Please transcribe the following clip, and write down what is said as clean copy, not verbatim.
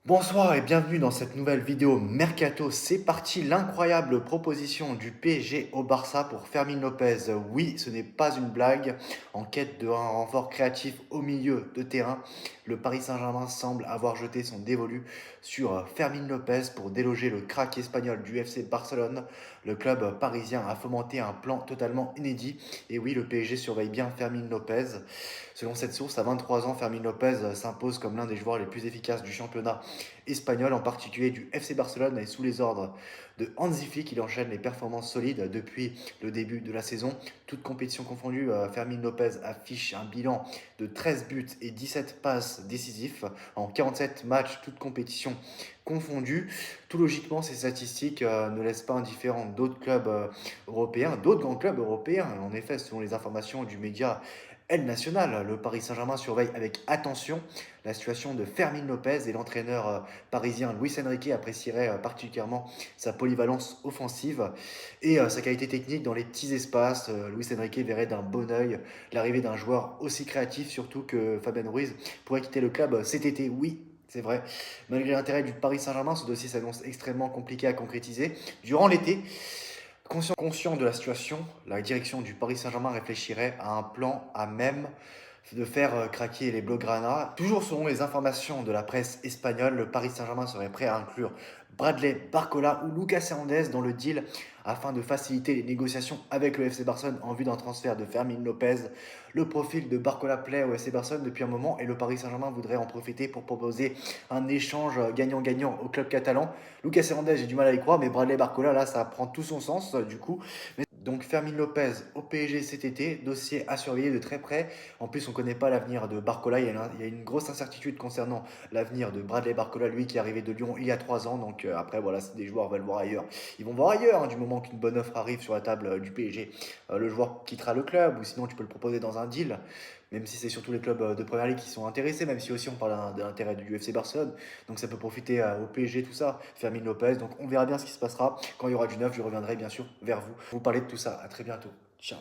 Bonsoir et bienvenue dans cette nouvelle vidéo Mercato. C'est parti, l'incroyable proposition du PSG au Barça pour Fermin Lopez. Oui, ce n'est pas une blague. En quête d'un renfort créatif au milieu de terrain, le Paris Saint-Germain semble avoir jeté son dévolu sur Fermin Lopez pour déloger le crack espagnol du FC Barcelone. Le club parisien a fomenté un plan totalement inédit. Et oui, le PSG surveille bien Fermin Lopez. Selon cette source, à 23 ans, Fermin Lopez s'impose comme l'un des joueurs les plus efficaces du championnat espagnol, en particulier du FC Barcelone, et sous les ordres de Hansi Flick, il enchaîne les performances solides depuis le début de la saison. Toute compétition confondue, Fermin Lopez affiche un bilan de 13 buts et 17 passes décisifs en 47 matchs, toutes compétitions confondues. Tout logiquement, ces statistiques ne laissent pas indifférents d'autres clubs européens, d'autres grands clubs européens. En effet, selon les informations du média El Nacional, le Paris Saint-Germain surveille avec attention la situation de Fermin Lopez et l'entraîneur parisien Luis Enrique apprécierait particulièrement sa polyvalence offensive et sa qualité technique dans les petits espaces. Luis Enrique verrait d'un bon oeil l'arrivée d'un joueur aussi créatif, surtout que Fabien Ruiz pourrait quitter le club cet été. Oui, c'est vrai. Malgré l'intérêt du Paris Saint-Germain, ce dossier s'annonce extrêmement compliqué à concrétiser. Durant l'été, conscient de la situation, la direction du Paris Saint-Germain réfléchirait à un plan à même de faire craquer les Blaugrana. Toujours selon les informations de la presse espagnole, le Paris Saint-Germain serait prêt à inclure Bradley Barcola ou Lucas Hernandez dans le deal afin de faciliter les négociations avec le FC Barcelone en vue d'un transfert de Fermin Lopez. Le profil de Barcola plaît au FC Barcelone depuis un moment et le Paris Saint-Germain voudrait en profiter pour proposer un échange gagnant-gagnant au club catalan. Lucas Hernandez, j'ai du mal à y croire, mais Bradley Barcola, là, ça prend tout son sens du coup. Donc Fermin Lopez au PSG cet été, dossier à surveiller de très près. En plus, on ne connaît pas l'avenir de Barcola. Il y a une grosse incertitude concernant l'avenir de Bradley Barcola, lui qui est arrivé de Lyon il y a 3 ans. Donc après, voilà, si des joueurs veulent voir ailleurs, ils vont voir ailleurs, hein, du moment qu'une bonne offre arrive sur la table du PSG. Le joueur quittera le club ou sinon tu peux le proposer dans un deal. Même si c'est surtout les clubs de Première Ligue qui sont intéressés, même si aussi on parle de l'intérêt du UFC Barcelone. Donc ça peut profiter au PSG, tout ça, Fermin Lopez. Donc on verra bien ce qui se passera. Quand il y aura du neuf, je reviendrai bien sûr vers vous. Vous parler de tout ça. À très bientôt. Ciao.